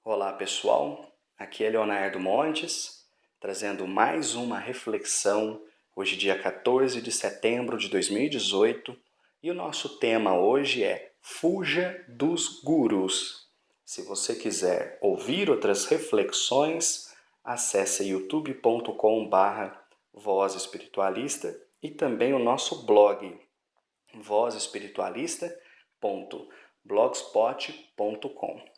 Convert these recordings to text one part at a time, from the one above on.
Olá pessoal, aqui é Leonardo Montes, trazendo mais uma reflexão, hoje dia 14 de setembro de 2018, e o nosso tema hoje é Fuja dos Gurus. Se você quiser ouvir outras reflexões, acesse youtube.com/Voz Espiritualista e também o nosso blog vozespiritualista.blogspot.com.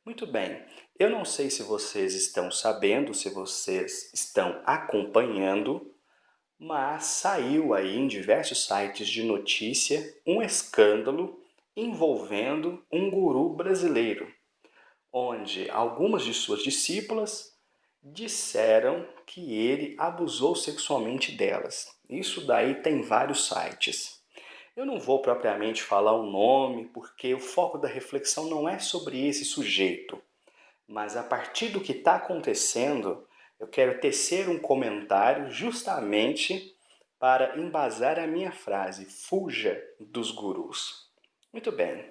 Muito bem, eu não sei se vocês estão sabendo, se vocês estão acompanhando, mas saiu aí em diversos sites de notícia um escândalo envolvendo um guru brasileiro, onde algumas de suas discípulas disseram que ele abusou sexualmente delas. Isso daí tem vários sites. Eu não vou propriamente falar o nome, porque o foco da reflexão não é sobre esse sujeito. Mas a partir do que está acontecendo, eu quero tecer um comentário justamente para embasar a minha frase: fuja dos gurus. Muito bem.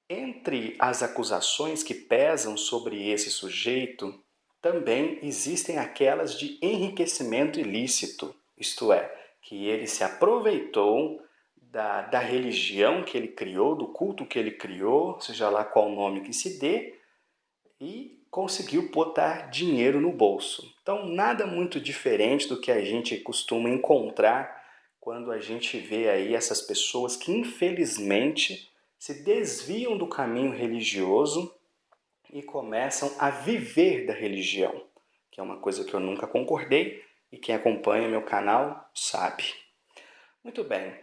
Entre as acusações que pesam sobre esse sujeito, também existem aquelas de enriquecimento ilícito, isto é, que ele se aproveitou da religião que ele criou, do culto que ele criou, seja lá qual nome que se dê, e conseguiu botar dinheiro no bolso. Então, nada muito diferente do que a gente costuma encontrar quando a gente vê aí essas pessoas que infelizmente se desviam do caminho religioso e começam a viver da religião, que é uma coisa que eu nunca concordei e quem acompanha meu canal sabe. Muito bem,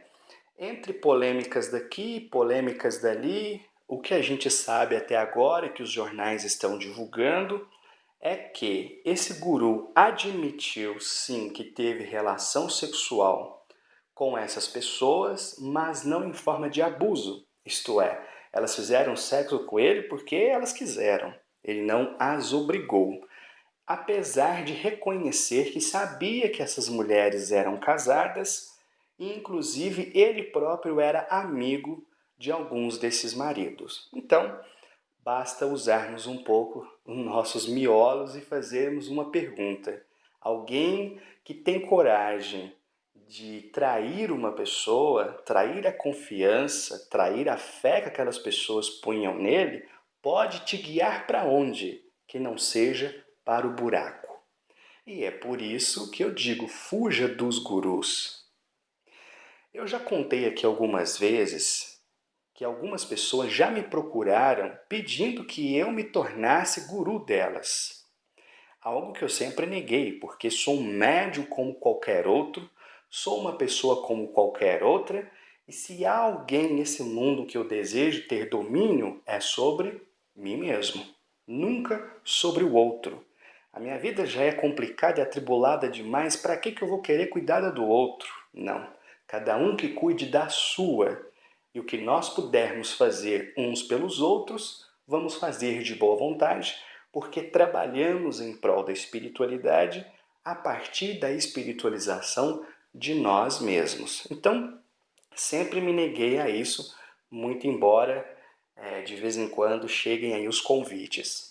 entre polêmicas daqui, polêmicas dali, o que a gente sabe até agora e que os jornais estão divulgando é que esse guru admitiu sim que teve relação sexual com essas pessoas, mas não em forma de abuso. Isto é, elas fizeram sexo com ele porque elas quiseram. Ele não as obrigou. Apesar de reconhecer que sabia que essas mulheres eram casadas e, inclusive, ele próprio era amigo de alguns desses maridos. Então, basta usarmos um pouco os nossos miolos e fazermos uma pergunta. Alguém que tem coragem de trair uma pessoa, trair a confiança, trair a fé que aquelas pessoas punham nele, pode te guiar para onde? Que não seja para o buraco. E é por isso que eu digo, fuja dos gurus. Eu já contei aqui algumas vezes que algumas pessoas já me procuraram pedindo que eu me tornasse guru delas. Algo que eu sempre neguei, porque sou um médium como qualquer outro, sou uma pessoa como qualquer outra, e se há alguém nesse mundo que eu desejo ter domínio, é sobre mim mesmo, nunca sobre o outro. A minha vida já é complicada e atribulada demais, para que eu vou querer cuidar do outro? Não, cada um que cuide da sua. E o que nós pudermos fazer uns pelos outros, vamos fazer de boa vontade, porque trabalhamos em prol da espiritualidade a partir da espiritualização de nós mesmos. Então, sempre me neguei a isso, muito embora de vez em quando cheguem aí os convites.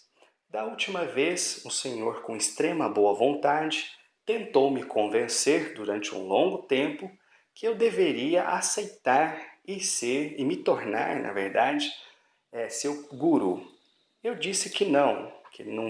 Da última vez, o Senhor, com extrema boa vontade, tentou me convencer durante um longo tempo que eu deveria aceitar e me tornar, na verdade, seu guru. Eu disse que não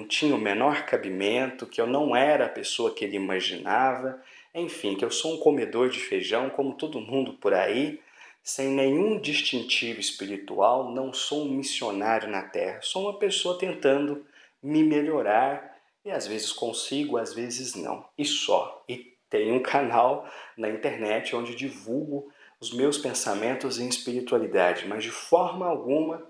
tinha o menor cabimento, que eu não era a pessoa que ele imaginava, enfim, que eu sou um comedor de feijão como todo mundo por aí, sem nenhum distintivo espiritual, não sou um missionário na Terra, sou uma pessoa tentando me melhorar e às vezes consigo, às vezes não, e só. E tenho um canal na internet onde divulgo os meus pensamentos em espiritualidade, mas de forma alguma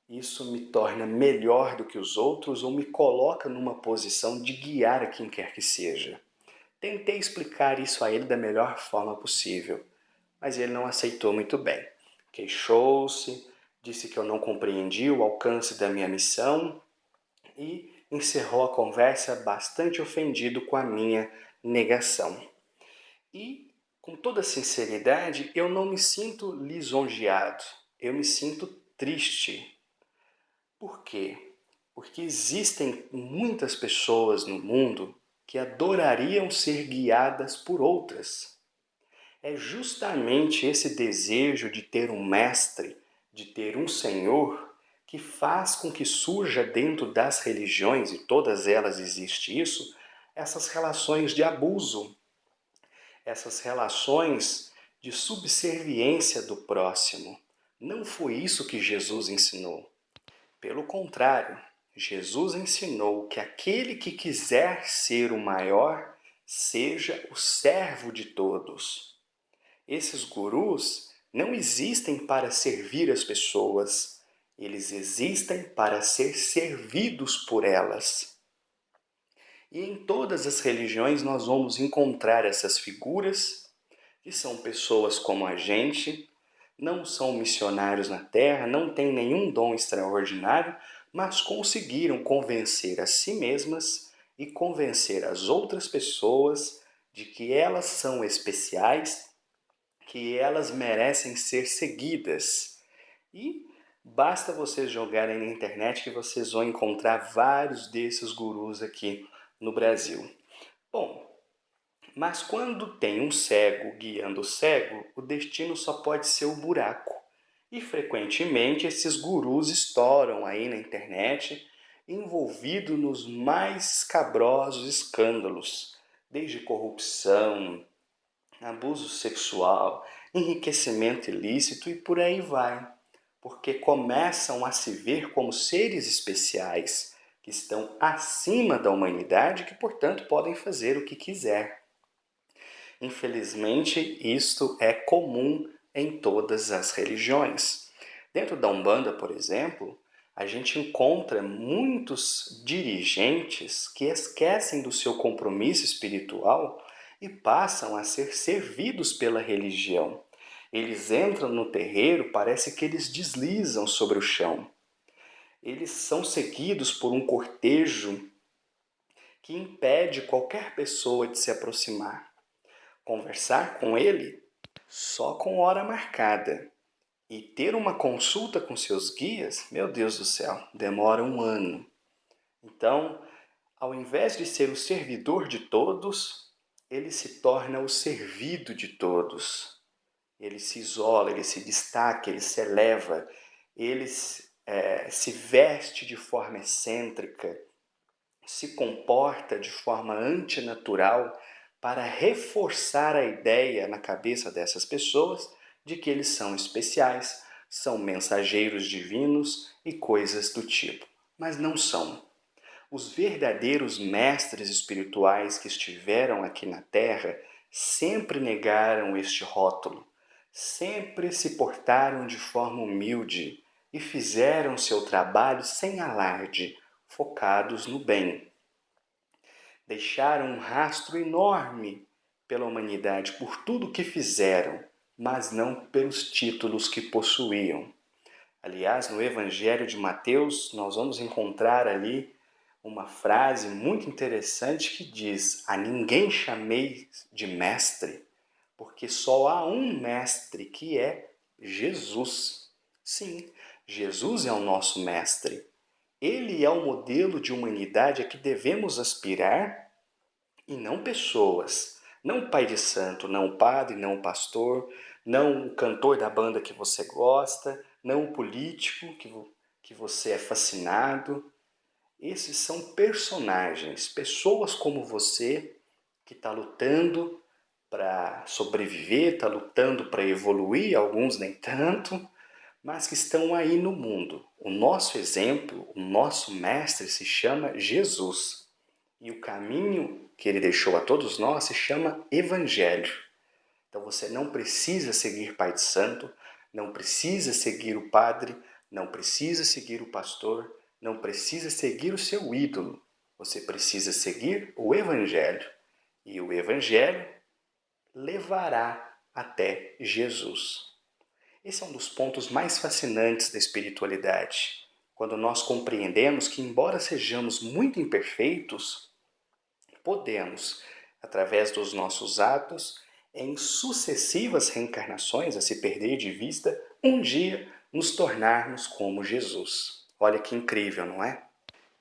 isso me torna melhor do que os outros ou me coloca numa posição de guiar a quem quer que seja. Tentei explicar isso a ele da melhor forma possível, mas ele não aceitou muito bem. Queixou-se, disse que eu não compreendia o alcance da minha missão e encerrou a conversa bastante ofendido com a minha negação. E, com toda sinceridade, eu não me sinto lisonjeado, eu me sinto triste, Por quê? Porque existem muitas pessoas no mundo que adorariam ser guiadas por outras. É justamente esse desejo de ter um mestre, de ter um senhor, que faz com que surja dentro das religiões, e todas elas existe isso, essas relações de abuso, essas relações de subserviência do próximo. Não foi isso que Jesus ensinou. Pelo contrário, Jesus ensinou que aquele que quiser ser o maior, seja o servo de todos. Esses gurus não existem para servir as pessoas, eles existem para ser servidos por elas. E em todas as religiões nós vamos encontrar essas figuras, que são pessoas como a gente, não são missionários na Terra, não têm nenhum dom extraordinário, mas conseguiram convencer a si mesmas e convencer as outras pessoas de que elas são especiais, que elas merecem ser seguidas. E basta vocês jogarem na internet que vocês vão encontrar vários desses gurus aqui no Brasil. Bom, mas quando tem um cego guiando o cego, o destino só pode ser o buraco. E frequentemente esses gurus estouram aí na internet, envolvidos nos mais escabrosos escândalos, desde corrupção, abuso sexual, enriquecimento ilícito e por aí vai. Porque começam a se ver como seres especiais, que estão acima da humanidade e que, portanto, podem fazer o que quiser. Infelizmente, isto é comum em todas as religiões. Dentro da Umbanda, por exemplo, a gente encontra muitos dirigentes que esquecem do seu compromisso espiritual e passam a ser servidos pela religião. Eles entram no terreiro, parece que eles deslizam sobre o chão. Eles são seguidos por um cortejo que impede qualquer pessoa de se aproximar. Conversar com ele só com hora marcada. E ter uma consulta com seus guias, meu Deus do céu, demora um ano. Então, ao invés de ser o servidor de todos, ele se torna o servido de todos. Ele se isola, ele se destaca, ele se eleva, ele se veste de forma excêntrica, se comporta de forma antinatural para reforçar a ideia na cabeça dessas pessoas de que eles são especiais, são mensageiros divinos e coisas do tipo. Mas não são. Os verdadeiros mestres espirituais que estiveram aqui na Terra sempre negaram este rótulo, sempre se portaram de forma humilde e fizeram seu trabalho sem alarde, focados no bem. Deixaram um rastro enorme pela humanidade por tudo o que fizeram, mas não pelos títulos que possuíam. Aliás, no Evangelho de Mateus, nós vamos encontrar ali uma frase muito interessante que diz: a ninguém chamei de mestre, porque só há um mestre que é Jesus. Sim, Jesus é o nosso mestre. Ele é o modelo de humanidade a que devemos aspirar e não pessoas. Não o pai de santo, não o padre, não o pastor, não o cantor da banda que você gosta, não o político que você é fascinado. Esses são personagens, pessoas como você que está lutando para sobreviver, está lutando para evoluir, alguns nem tanto, mas que estão aí no mundo. O nosso exemplo, o nosso mestre se chama Jesus. E o caminho que ele deixou a todos nós se chama Evangelho. Então você não precisa seguir pai de santo, não precisa seguir o padre, não precisa seguir o pastor, não precisa seguir o seu ídolo. Você precisa seguir o Evangelho. E o Evangelho levará até Jesus. Esse é um dos pontos mais fascinantes da espiritualidade. Quando nós compreendemos que, embora sejamos muito imperfeitos, podemos, através dos nossos atos, em sucessivas reencarnações, a se perder de vista, um dia nos tornarmos como Jesus. Olha que incrível, não é?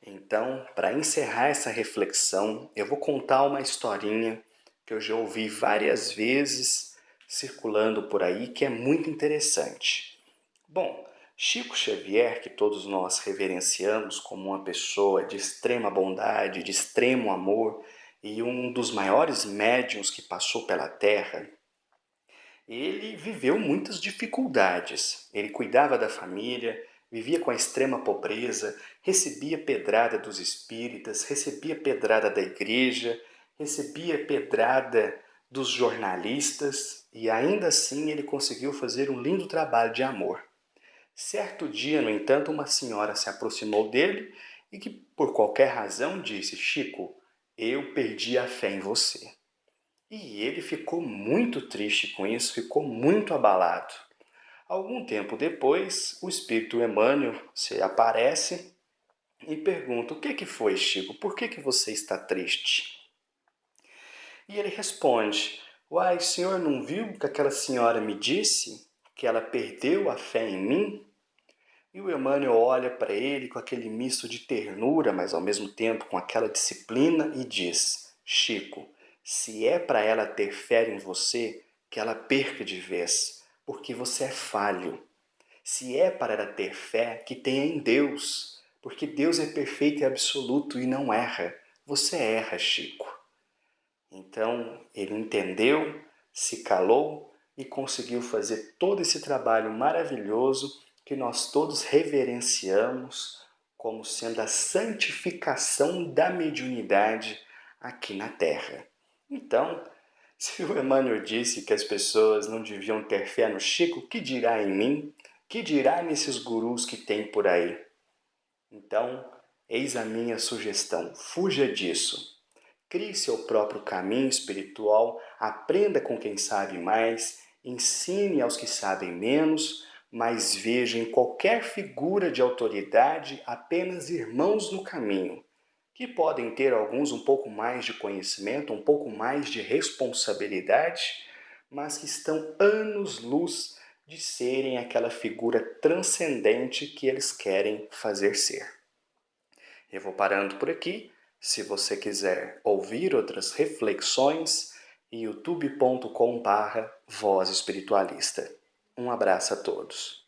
Então, para encerrar essa reflexão, eu vou contar uma historinha que eu já ouvi várias vezes circulando por aí, que é muito interessante. Bom, Chico Xavier, que todos nós reverenciamos como uma pessoa de extrema bondade, de extremo amor e um dos maiores médiuns que passou pela Terra, ele viveu muitas dificuldades. Ele cuidava da família, vivia com a extrema pobreza, recebia pedrada dos espíritas, recebia pedrada da igreja, recebia pedrada dos jornalistas e ainda assim ele conseguiu fazer um lindo trabalho de amor. Certo dia, no entanto, uma senhora se aproximou dele e que, por qualquer razão, disse: Chico, eu perdi a fé em você. E ele ficou muito triste com isso, ficou muito abalado. Algum tempo depois, o espírito Emmanuel se aparece e pergunta: O que foi, Chico? Por que você está triste? E ele responde: Uai, o senhor não viu que aquela senhora me disse que ela perdeu a fé em mim? E o Emmanuel olha para ele com aquele misto de ternura, mas ao mesmo tempo com aquela disciplina e diz: Chico, se é para ela ter fé em você, que ela perca de vez, porque você é falho. Se é para ela ter fé, que tenha em Deus, porque Deus é perfeito e absoluto e não erra. Você erra, Chico. Então ele entendeu, se calou e conseguiu fazer todo esse trabalho maravilhoso que nós todos reverenciamos como sendo a santificação da mediunidade aqui na Terra. Então, se o Emmanuel disse que as pessoas não deviam ter fé no Chico, que dirá em mim? Que dirá nesses gurus que tem por aí? Então, eis a minha sugestão: fuja disso. Crie seu próprio caminho espiritual, aprenda com quem sabe mais, ensine aos que sabem menos, mas veja em qualquer figura de autoridade apenas irmãos no caminho, que podem ter alguns um pouco mais de conhecimento, um pouco mais de responsabilidade, mas que estão anos-luz de serem aquela figura transcendente que eles querem fazer ser. Eu vou parando por aqui. Se você quiser ouvir outras reflexões, youtube.com/Voz Espiritualista. Um abraço a todos.